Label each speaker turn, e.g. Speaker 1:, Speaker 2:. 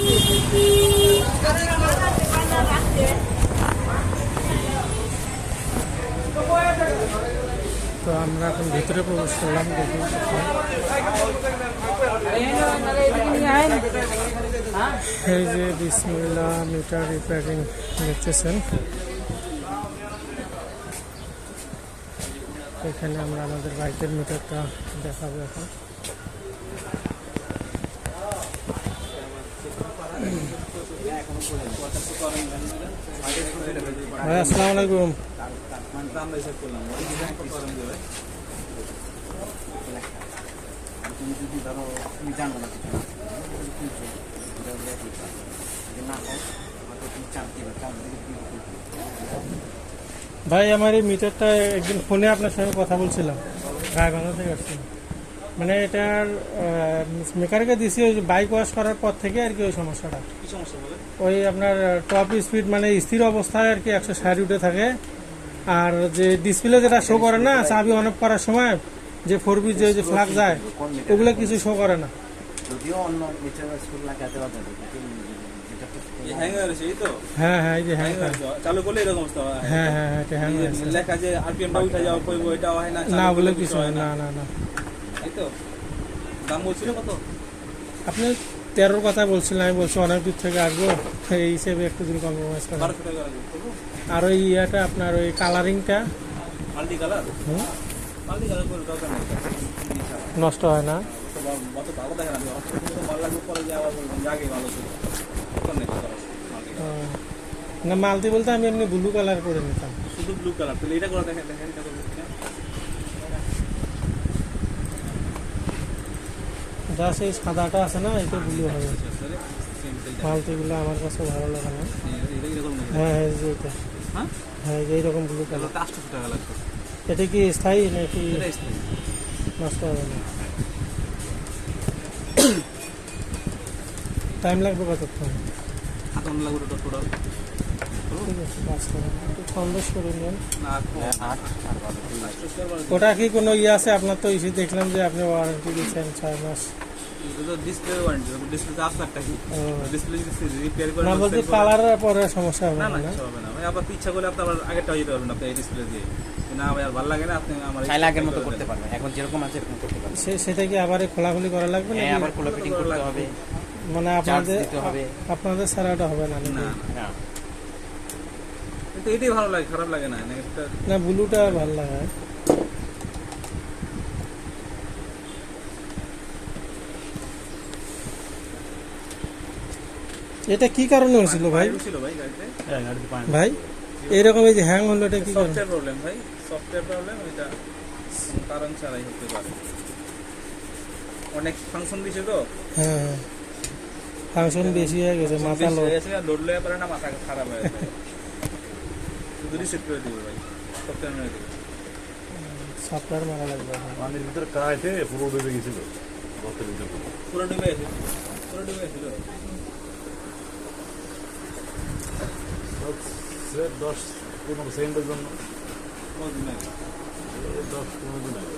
Speaker 1: তো আমরা এখন ভিতরে প্রবেশ করলাম, দেখি এই যে বিসমিল্লাহ মিটার রিপেয়ারিং দেখতেছেন। এখানে আমরা আমাদের বাইকের মিটারটা দেখাবো এখন। ভাই আসসালামু আলাইকুম। ভাই আমার এই মিটারটা একদিন ফোনে আপনার সঙ্গে কথা বলছিলাম, গাইবান্ধা থেকে আসছি। মানে এটার মেকানিকে দিছি ওই বাইক ওয়াশ করার পর থেকে আর কি ওই সমস্যাটা। ওই আপনার টপ স্পিড মানে স্থির অবস্থায় আর কি 160 উঠে থাকে, আর যে ডিসপ্লে যেটা শো করে না চাবি অন অফ করার সময় যে 4B যে ফ্ল্যাগ যায় ওগুলো কিছু শো করে না। হ্যাঁ হ্যাঁ, এই যে হ্যাং চালু করলে এরকম অবস্থা হয়। হ্যাঁ হ্যাঁ হ্যাঁ, এটা হ্যাং হয়েছে। লেখা যে আরপিএমটা উঠে যাওয়া পড়বে ওইটা হয় না, না বলে কিছু হয় না। না না, এই তো দাম বলছিল কত? আপনি 13 কথা বলছিলেন, আমি বলছি অনেক দূর থেকে আসবো, এই হিসেবে একটু দূর কম্প্রোমাইজ করেন। আর ওই ইয়েটা আপনার ওই কালারিংটা মাল্টি কালার, মাল্টি কালার করে দরকার নেই, নষ্ট হয় না। মত ভালো দেখে না, ভালো লাগবে পরে যে আবার বলবেন আগে ভালো ছিল না। মালতি বলতে আমি এমনি ব্লু কালার করে নিতাম, শুধু ব্লু কালার। তাহলে এটা করে দেখেন, দেখেন এটা করে যা সেই সাদাটা আছে না, এটা ব্লু হবে। মালতিগুলো আমার কাছে ভালো লাগে না। হ্যাঁ হ্যাঁ, যে এটা হ্যাঁ এইরকম ব্লু কালার। এটা কি স্থায়ী নাকি নষ্ট হবে না? টাইম লাগবে কতক্ষণ? ঠিক আছে, একটু কম বেশ করে নিন। ওটা কি কোনো ইয়ে আছে আপনার? তো ইস্যু দেখলাম যে আপনি ওয়ারেন্টি দিচ্ছেন 6 মাস। না বলতে কালারের পরে সমস্যা হবে না? আবার ইচ্ছা করলে আপনি আবার আগেরটা দিতে পারবেন আপনি এই ডিসপ্লে দিয়ে। না ভাই আর ভালো লাগে না, আপনি আমার চাইলে আগের মতো করতে পারবেন, এখন যেরকম আছে এরকম করতে পারবেন। সেটা কি আবার খোলাখুলি করা লাগবে না? আবার খোলা ফিটিং করতে হবে, মানে আপনাদের ছাড়াটা হবে না? না না, এটাই ভালো লাগে, খারাপ লাগে না। না ব্লুটা ভালো লাগে। এটা কি কারণে হয়েছিল ভাই? ভাই এরকম এই যে হ্যাং হলো, এটা কি সফটওয়্যার প্রবলেম ভাই? সফটওয়্যার প্রবলেম, এটা কারণ ছাড়াই হতে পারে। অনেক ফাংশন দিছে তো। হ্যাঁ হ্যাঁ, ফাংশন বেশি হয়ে গেছে, মাথা লোড লয়ে পারে না, মাথা খারাপ হয়ে যায়। শুধু রিসেট করে দিবে ভাই, সফটওয়্যার মেরে দিবে। সফটওয়্যার মারা লাগবে। পানির ভিতরে কাইতে পুরো ডুবে গেছিল, পুরো ডুবে গেছিল, পুরো ডুবে গেছিল। 10-15 সেকেন্ডের জন্য 10-15 দিন আগে।